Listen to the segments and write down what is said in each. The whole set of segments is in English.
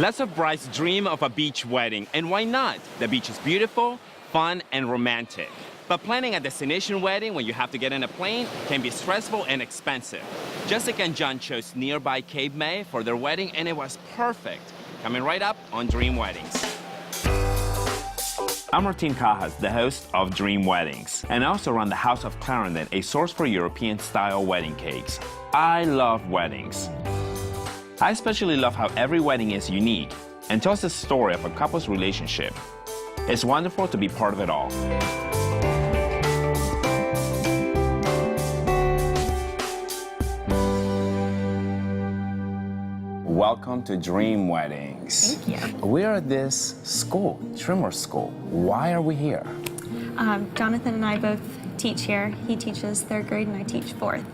Lots of brides dream of a beach wedding, and why not? The beach is beautiful, fun, and romantic. But planning a destination wedding when you have to get in a plane can be stressful and expensive. Jessica and John chose nearby Cape May for their wedding, and it was perfect. Coming right up on Dream Weddings. I'm Martine Cajas, the host of Dream Weddings, and I also run the House of Clarendon, a source for European-style wedding cakes. I love weddings. I especially love how every wedding is unique and tells the story of a couple's relationship. It's wonderful to be part of it all. Welcome to Dream Weddings. Thank you. We are at this school, Trimmer School. Why are we here? Jonathan and I both teach here. He teaches 3rd grade and I teach 4th.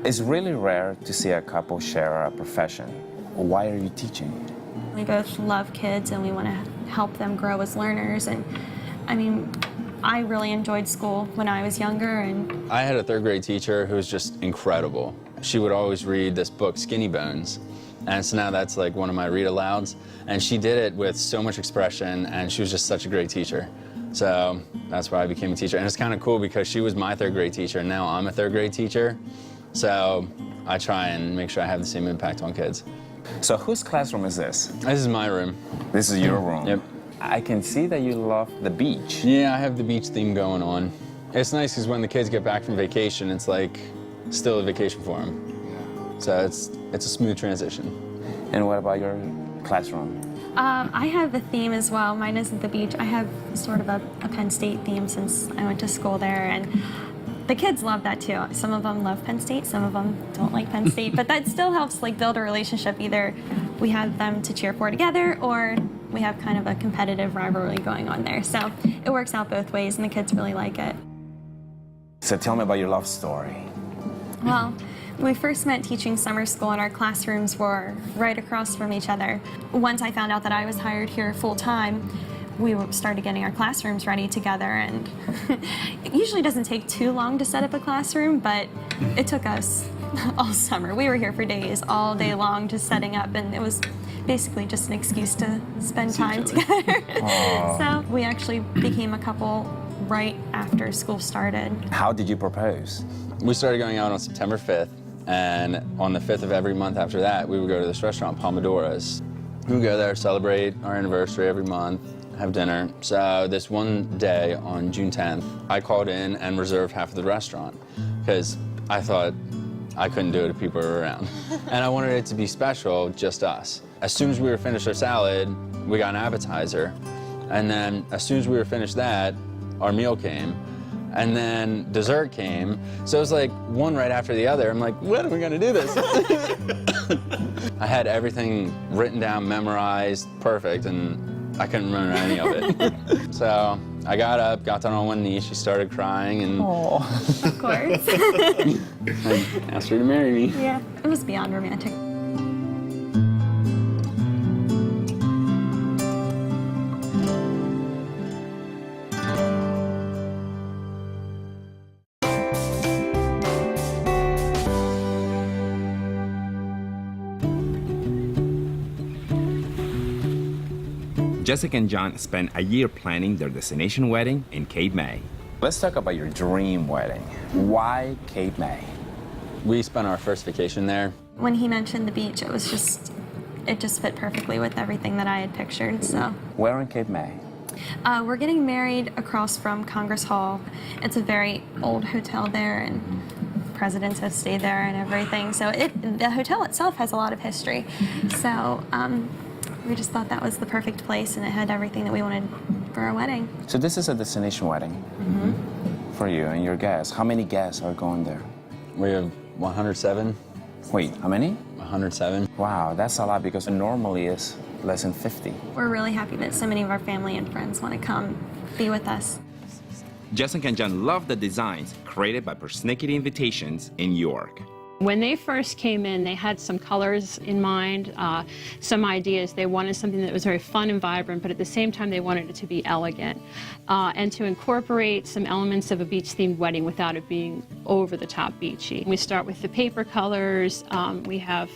It's really rare to see a couple share a profession. Why are you teaching? We both love kids and we want to help them grow as learners. And I mean, I really enjoyed school when I was younger. And I had a 3rd grade teacher who was just incredible. She would always read this book, Skinny Bones. And so now that's like one of my read alouds. And she did it with so much expression, and she was just such a great teacher. So that's why I became a teacher. And it's kind of cool because she was my 3rd grade teacher, and now I'm a 3rd grade teacher. So I try and make sure I have the same impact on kids. So whose classroom is this? This is my room. This is your room? Yep. I can see that you love the beach. Yeah, I have the beach theme going on. It's nice because when the kids get back from vacation, it's like still a vacation for them. So it's a smooth transition. And what about your classroom? I have a theme as well. Mine isn't the beach. I have sort of a Penn State theme since I went to school there. And the kids love that too. Some of them love Penn State, some of them don't like Penn State, but that still helps like build a relationship. Either we have them to cheer for together or we have kind of a competitive rivalry going on there. So it works out both ways and the kids really like it. So tell me about your love story. Well, when we first met teaching summer school and our classrooms were right across from each other, once I found out that I was hired here full-time, we started getting our classrooms ready together, and it usually doesn't take too long to set up a classroom, but it took us all summer. We were here for days, all day long, just setting up, and it was basically just an excuse to spend time together. So we actually became a couple right after school started. How did you propose? We started going out on September 5th, and on the 5th of every month after that, we would go to this restaurant, Pomodora's. We would go there, celebrate our anniversary every month, have dinner. So this one day on June 10th, I called in and reserved half of the restaurant because I thought I couldn't do it if people were around. And I wanted it to be special, just us. As soon as we were finished our salad, we got an appetizer. And then as soon as we were finished that, our meal came. And then dessert came. So it was like one right after the other. I'm like, when are we gonna do this? I had everything written down, memorized, perfect, and I couldn't remember any of it. So I got up, got down on one knee, she started crying, and Of course. I asked her to marry me. Yeah, it was beyond romantic. Jessica and John spent a year planning their destination wedding in Cape May. Let's talk about your dream wedding. Why Cape May? We spent our first vacation there. When he mentioned the beach, it just fit perfectly with everything that I had pictured, so. Where in Cape May? We're getting married across from Congress Hall. It's a very old hotel there, and presidents have stayed there and everything. So the hotel itself has a lot of history. So we just thought that was the perfect place, and it had everything that we wanted for our wedding. So this is a destination wedding for you and your guests. How many guests are going there? We have 107. Wait, how many? 107. Wow, that's a lot because normally it's less than 50. We're really happy that so many of our family and friends want to come be with us. Jessica and John love the designs created by Persnickety Invitations in York. When they first came in, they had some colors in mind, some ideas. They wanted something that was very fun and vibrant, but at the same time, they wanted it to be elegant and to incorporate some elements of a beach-themed wedding without it being over-the-top beachy. We start with the paper colors. We have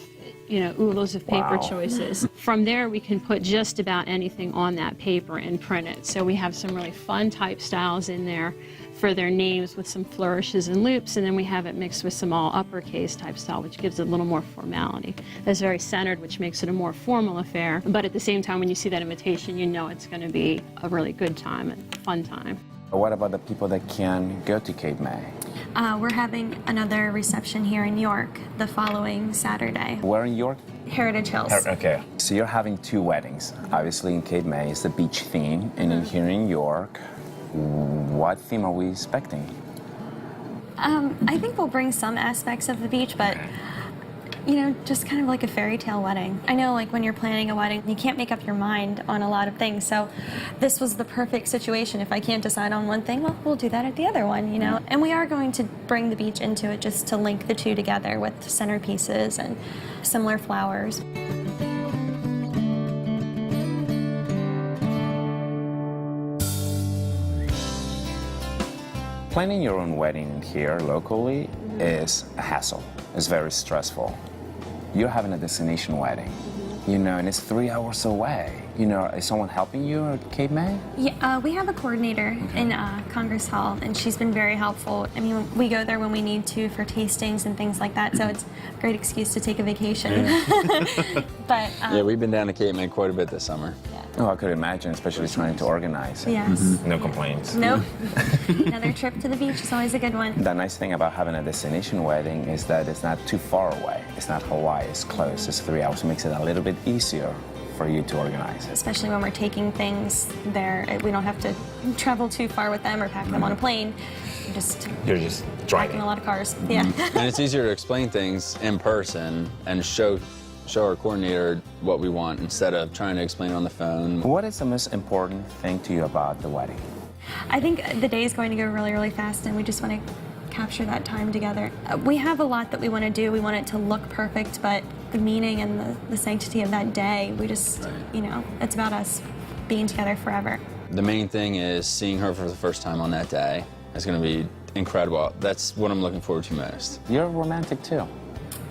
oodles of paper Wow. choices. From there, we can put just about anything on that paper and print it. So we have some really fun type styles in there for their names with some flourishes and loops, and then we have it mixed with some all uppercase type style, which gives it a little more formality. It's very centered, which makes it a more formal affair, but at the same time, when you see that invitation, you know it's going to be a really good time and fun time. What about the people that can go to Cape May? We're having another reception here in York the following Saturday. Where in York? Heritage Hills. Okay. So you're having two weddings. Obviously in Cape May is the beach theme, and in here in York, what theme are we expecting? I think we'll bring some aspects of the beach, but just kind of like a fairy tale wedding. I know, like, when you're planning a wedding, you can't make up your mind on a lot of things. So this was the perfect situation. If I can't decide on one thing, well, we'll do that at the other one, And we are going to bring the beach into it just to link the two together with centerpieces and similar flowers. Planning your own wedding here locally is a hassle. It's very stressful. You're having a destination wedding, and it's 3 hours away. Is someone helping you at Cape May? Yeah, we have a coordinator in Congress Hall, and she's been very helpful. I mean, we go there when we need to for tastings and things like that, so it's a great excuse to take a vacation. But Yeah, we've been down to Cape May quite a bit this summer. Oh, I could imagine, especially trying to organize it. yes. No complaints. Nope. Another trip to the beach is always a good one. The nice thing about having a destination wedding is that it's not too far away. It's not Hawaii, it's close, it's 3 hours. It makes it a little bit easier for you to organize. Especially when we're taking things there. We don't have to travel too far with them or pack them on a plane. You're just Packing driving. a lot of cars. Yeah. And it's easier to explain things in person and show our coordinator what we want instead of trying to explain it on the phone. What is the most important thing to you about the wedding? I think the day is going to go really, really fast, and we just want to capture that time together. We have a lot that we want to do. We want it to look perfect, but the meaning and the sanctity of that day, we just, it's about us being together forever. The main thing is seeing her for the first time on that day. It's going to be incredible. That's what I'm looking forward to most. You're romantic too.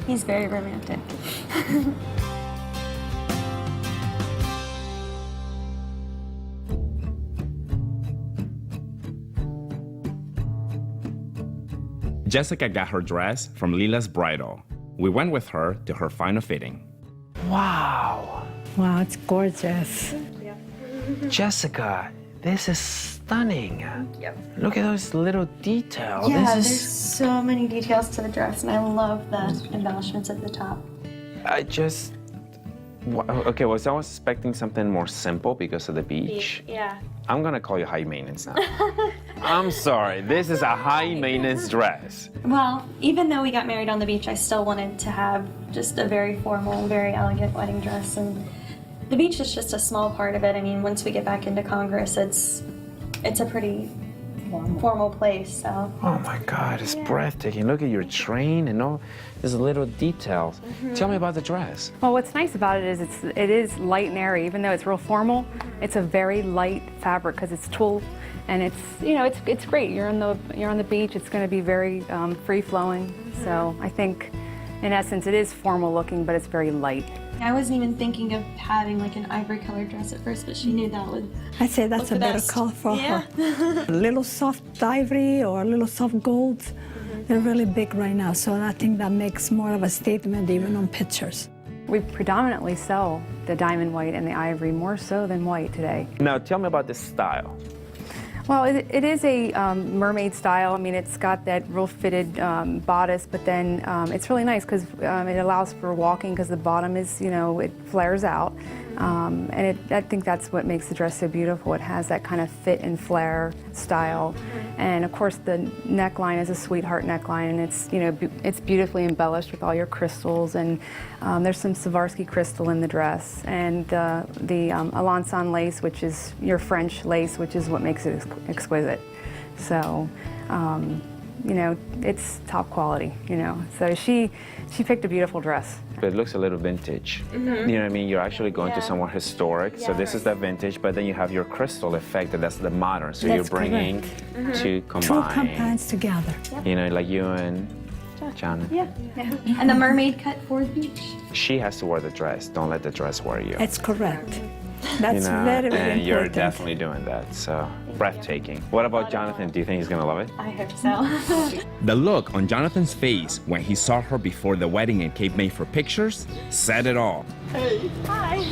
He's very romantic. Jessica got her dress from Lila's Bridal. We went with her to her final fitting. Wow. Wow, it's gorgeous. Jessica, this is stunning. Yep. Look at those little details. Yeah, This there's is, so many details to the dress, and I love the embellishments at the top. Okay, well, so I was expecting something more simple because of the beach. Yeah. I'm gonna call you high maintenance now. I'm sorry, this is a high maintenance dress. Well, even though we got married on the beach, I still wanted to have just a very formal, very elegant wedding dress, and the beach is just a small part of it. I mean, once we get back into Congress, it's a pretty formal place, so. Oh my God, it's breathtaking. Look at your train and all these little details. Tell me about the dress. Well, what's nice about it is it is light and airy. Even though it's real formal, it's a very light fabric because it's tulle, and it's great. You're on the beach. It's going to be very free flowing. So I think, in essence, it is formal looking, but it's very light. I wasn't even thinking of having like an ivory colored dress at first, but she knew that would. I say that's Look a the better best. color for Yeah. her. A little soft ivory or a little soft gold. They're really big right now, so I think that makes more of a statement even on pictures. We predominantly sell the diamond white and the ivory more so than white today. Now, tell me about this style. Well, it is a mermaid style. I mean, it's got that real fitted bodice, but then it's really nice because it allows for walking because the bottom is, it flares out. And I think that's what makes the dress so beautiful. It has that kind of fit and flare style. And of course, the neckline is a sweetheart neckline, and it's, it's beautifully embellished with all your crystals. And there's some Swarovski crystal in the dress, and the Alençon lace, which is your French lace, which is what makes it exquisite. So, it's top quality. So she picked a beautiful dress. But it looks a little vintage. You know what I mean? You're actually going to somewhere historic. So this is the vintage, but then you have your crystal effect, that's the modern. So That's you're bringing two Two combined. compounds together. Like you and Jonathan. Yeah. And the mermaid cut for the beach. She has to wear the dress. Don't let the dress wear you. That's correct. That's You know, very, very and you're important. definitely doing that. So breathtaking. What about Jonathan? Do you think he's gonna love it? I hope so. The look on Jonathan's face when he saw her before the wedding in Cape May for pictures said it all. Hi.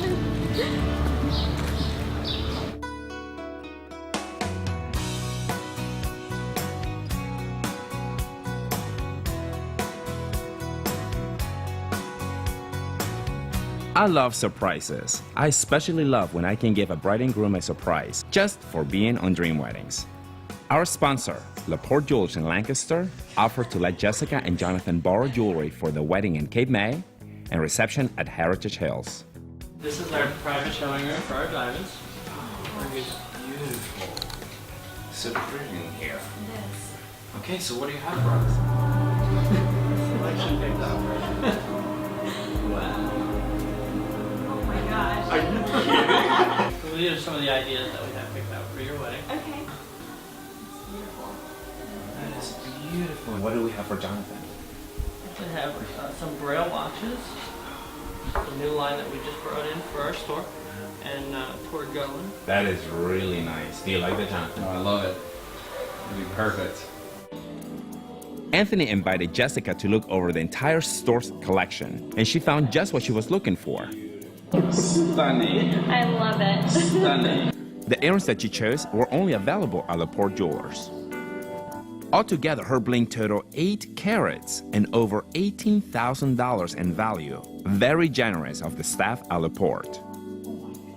I love surprises. I especially love when I can give a bride and groom a surprise just for being on Dream Weddings. Our sponsor, LaPorte Jewelers in Lancaster, offered to let Jessica and Jonathan borrow jewelry for the wedding in Cape May and reception at Heritage Hills. This is our private showing room for our diamonds. Oh, it's beautiful. So pretty in here. Yes. Okay, so what do you have for us? Selection picked up, right? Wow. Oh my gosh. Are you kidding? So these are some of the ideas that we have picked out for your wedding. Okay. That is beautiful. What do we have for Jonathan? We have some braille watches. The new line that we just brought in for our store. And toward going. That is really nice. Do you like that, Jonathan? Oh, I love it. It'll be perfect. Anthony invited Jessica to look over the entire store's collection, and she found just what she was looking for. Stunning. I love it. Stunning. The earrings that she chose were only available at LaPorte Jewelers. Altogether, her bling totaled 8 carats and over $18,000 in value. Very generous of the staff at LaPorte.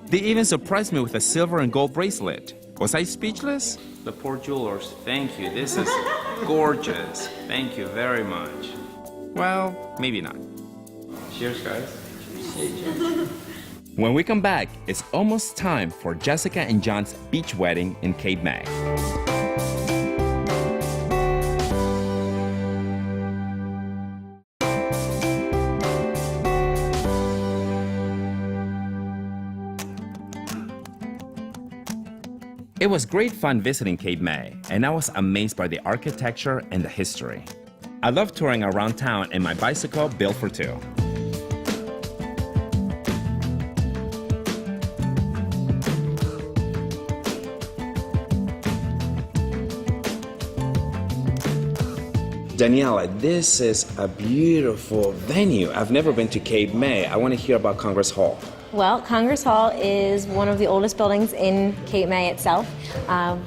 They even surprised me with a silver and gold bracelet. Was I speechless? LaPorte Jewelers, thank you. This is gorgeous. Thank you very much. Well, maybe not. Cheers, guys. When we come back, it's almost time for Jessica and John's beach wedding in Cape May. It was great fun visiting Cape May, and I was amazed by the architecture and the history. I love touring around town in my bicycle built for two. Daniela, this is a beautiful venue. I've never been to Cape May. I want to hear about Congress Hall. Well, Congress Hall is one of the oldest buildings in Cape May itself.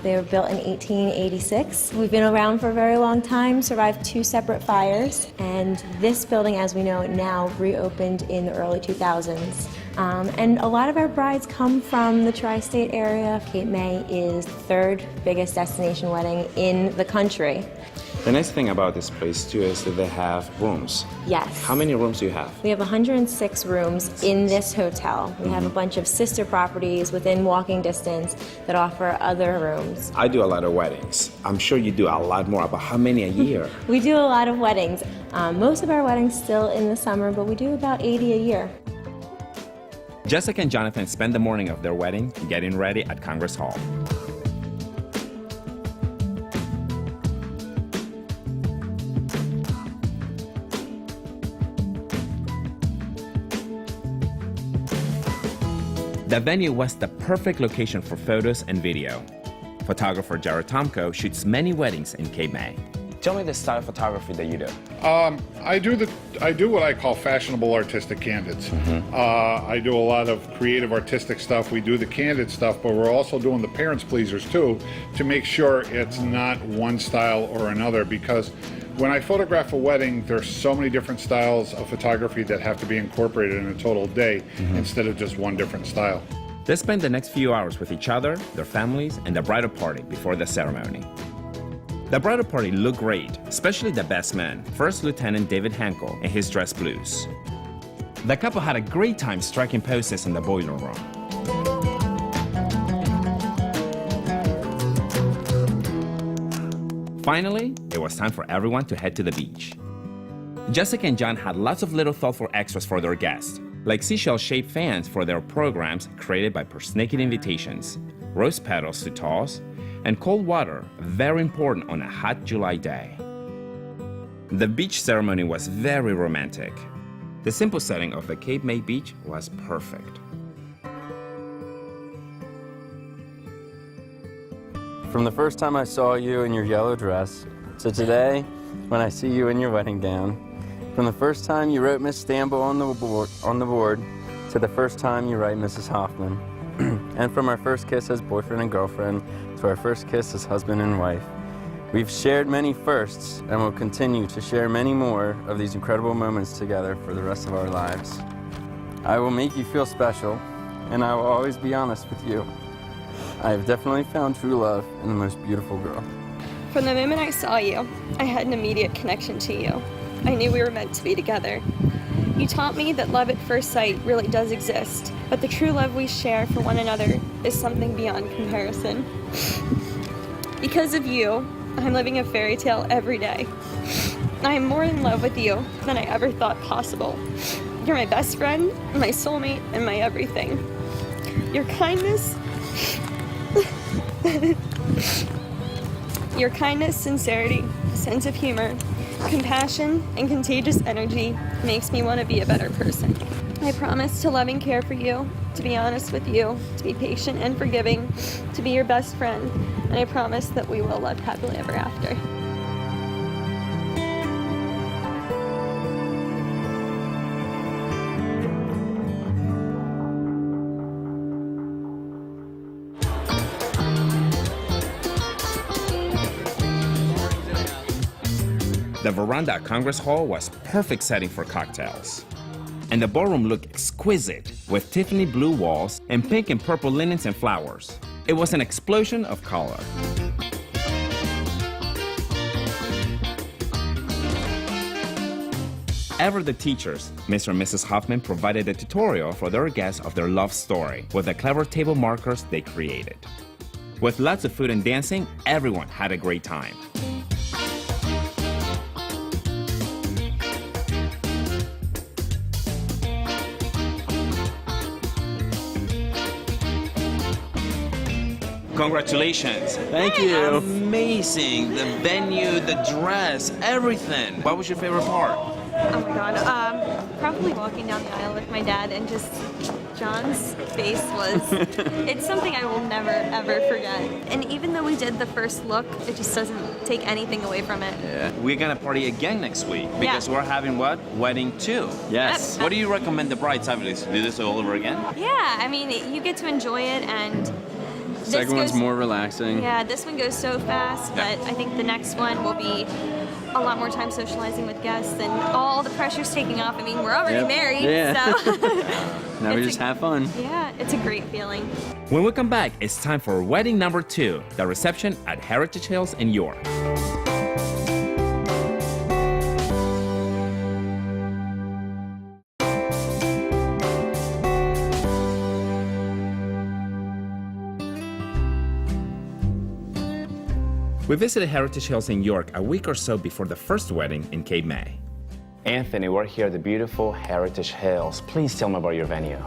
They were built in 1886. We've been around for a very long time, survived 2 separate fires, and this building, as we know it now, reopened in the early 2000s. And a lot of our brides come from the tri-state area. Cape May is the 3rd biggest destination wedding in the country. The nice thing about this place too is that they have rooms. Yes. How many rooms do you have? We have 106 rooms in this hotel. We have a bunch of sister properties within walking distance that offer other rooms. I do a lot of weddings. I'm sure you do a lot more. About how many a year? We do a lot of weddings. Most of our weddings still in the summer, but we do about 80 a year. Jessica and Jonathan spent the morning of their wedding getting ready at Congress Hall. The venue was the perfect location for photos and video. Photographer Jared Tomko shoots many weddings in Cape May. Tell me the style of photography that you do. I do what I call fashionable artistic candids. I do a lot of creative artistic stuff. We do the candid stuff, but we're also doing the parents pleasers too, to make sure it's not one style or another, because when I photograph a wedding, there's so many different styles of photography that have to be incorporated in a total day instead of just one different style. They spent the next few hours with each other, their families, and the bridal party before the ceremony. The bridal party looked great, especially the best man, First Lieutenant David Hankel, in his dress blues. The couple had a great time striking poses in the boiler room. Finally, it was time for everyone to head to the beach. Jessica and John had lots of little thoughtful extras for their guests, like seashell-shaped fans for their programs created by Persnickety Invitations, rose petals to toss, and cold water, very important on a hot July day. The beach ceremony was very romantic. The simple setting of the Cape May beach was perfect. From the first time I saw you in your yellow dress to today when I see you in your wedding gown, from the first time you wrote Miss Stamble on the board to the first time you write Mrs. Hoffman, and from our first kiss as boyfriend and girlfriend to our first kiss as husband and wife. We've shared many firsts and will continue to share many more of these incredible moments together for the rest of our lives. I will make you feel special, and I will always be honest with you. I have definitely found true love in the most beautiful girl. From the moment I saw you, I had an immediate connection to you. I knew we were meant to be together. You taught me that love at first sight really does exist, but the true love we share for one another is something beyond comparison. Because of you, I'm living a fairy tale every day. I am more in love with you than I ever thought possible. You're my best friend, my soulmate, and my everything. Your kindness, sincerity, sense of humor, compassion, and contagious energy makes me want to be a better person. I promise to love and care for you, to be honest with you, to be patient and forgiving, to be your best friend, and I promise that we will live happily ever after. The veranda at Congress Hall was perfect setting for cocktails. And the ballroom looked exquisite with Tiffany blue walls and pink and purple linens and flowers. It was an explosion of color. Ever the teachers, Mr. and Mrs. Hoffman provided a tutorial for their guests of their love story with the clever table markers they created. With lots of food and dancing, everyone had a great time. Congratulations. Thank you. Amazing. The venue, the dress, everything. What was your favorite part? Oh my god, probably walking down the aisle with my dad and just John's face was, it's something I will never ever forget. And even though we did the first look, it just doesn't take anything away from it. Yeah. We're gonna party again next week because we're having what? Wedding 2. Yes. What do you recommend the bride's families to do this all over again? Yeah, I mean, you get to enjoy it and Second one's more relaxing. Yeah, this one goes so fast, but I think the next one will be a lot more time socializing with guests and all the pressure's taking off. I mean, we're already married, so. Now we just have fun. Yeah, it's a great feeling. When we come back, it's time for wedding number 2, the reception at Heritage Hills in York. We visited Heritage Hills in York a week or so before the first wedding in Cape May. Anthony, we're here at the beautiful Heritage Hills. Please tell me about your venue.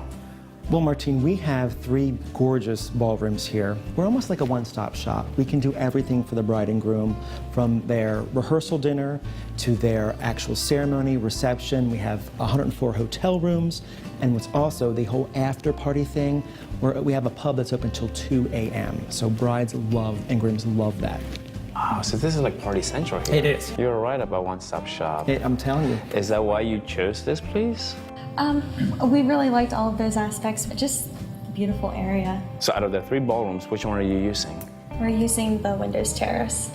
Well, Martine, we have 3 gorgeous ballrooms here. We're almost like a one-stop shop. We can do everything for the bride and groom, from their rehearsal dinner to their actual ceremony, reception. We have 104 hotel rooms, and what's also the whole after-party thing, where we have a pub that's open until 2 a.m. So brides love and grooms love that. Oh, so this is like Party Central here. It is. You're right about one-stop shop. I'm telling you. Is that why you chose this place? We really liked all of those aspects, but just beautiful area. So out of the 3 ballrooms, which one are you using? We're using the Windows Terrace.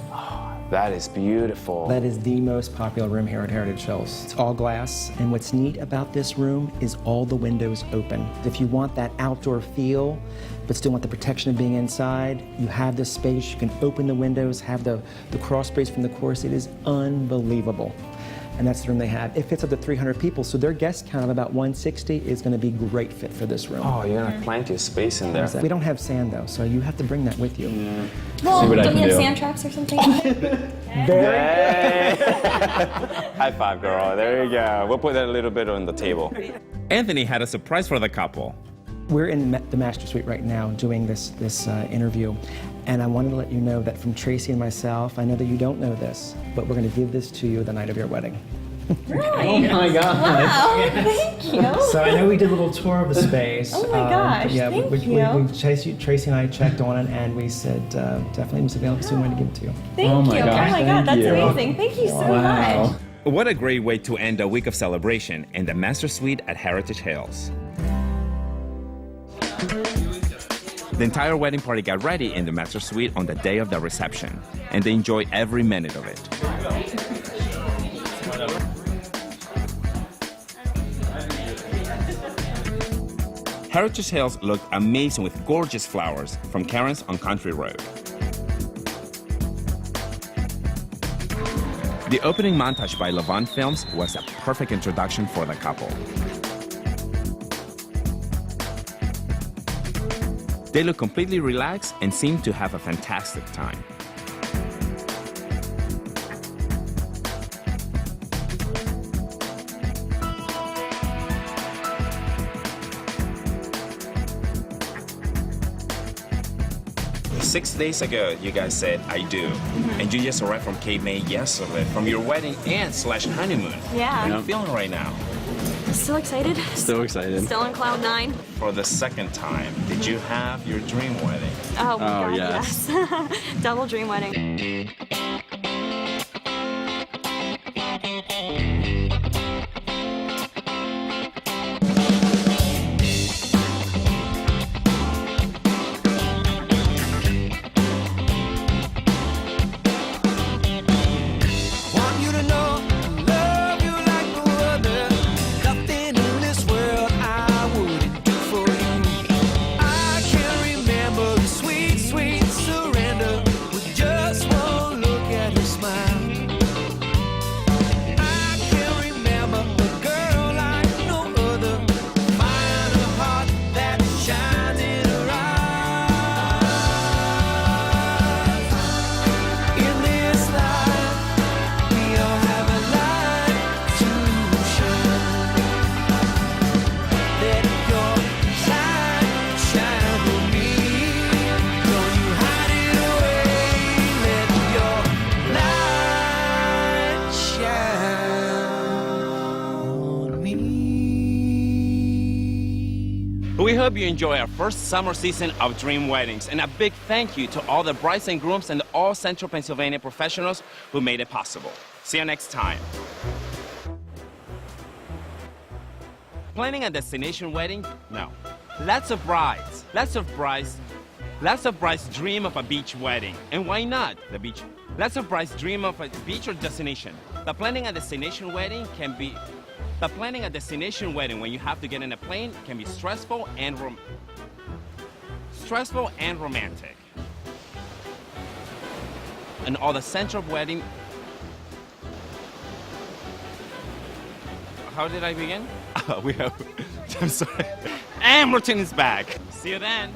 That is beautiful. That is the most popular room here at Heritage Hills. It's all glass, and what's neat about this room is all the windows open. If you want that outdoor feel, but still want the protection of being inside, you have this space. You can open the windows, have the cross space from the course. It is unbelievable. And that's the room they have. It fits up to 300 people, so their guest count of about 160 is going to be a great fit for this room. Oh, you're going to have plenty of space in there. We don't have sand, though, so you have to bring that with you. Yeah. Well, don't we have sand traps or something? Very. High five, girl. There you go. We'll put that a little bit on the table. Anthony had a surprise for the couple. We're in the master suite right now doing this interview, and I wanted to let you know that from Tracy and myself, I know that you don't know this, but we're going to give this to you the night of your wedding. Really? Oh my gosh. Wow, thank you. So I know we did a little tour of the space. Oh my gosh, yeah, thank you. Tracy and I checked on it, and we said definitely Mr. Vail soon want to give it to you. Thank Oh my you. gosh, Oh my God, thank that's you. amazing. Thank you so Wow. much. What a great way to end a week of celebration in the Master Suite at Heritage Hills. The entire wedding party got ready in the Master Suite on the day of the reception, and they enjoyed every minute of it. Heritage Hills looked amazing with gorgeous flowers from Karen's on Country Road. The opening montage by Levant Films was a perfect introduction for the couple. They look completely relaxed and seem to have a fantastic time. Six days ago, you guys said, I do. And you just arrived from Cape May yesterday, from your wedding and / honeymoon. Yeah. How are you feeling right now? Still excited? Still excited. Still on cloud 9? For the second time, did you have your dream wedding? Oh my God, yes. yes. Double dream wedding. We hope you enjoy our first summer season of Dream Weddings, and a big thank you to all the brides and grooms and all Central Pennsylvania professionals who made it possible. See you next time. Planning a destination wedding? No. Lots of brides dream of a beach wedding. And why not the beach? Lots of brides dream of a beach or destination. But planning a destination wedding when you have to get in a plane can be stressful and romantic. And all the central wedding. How did I begin? I'm sorry. And Martine is back. See you then.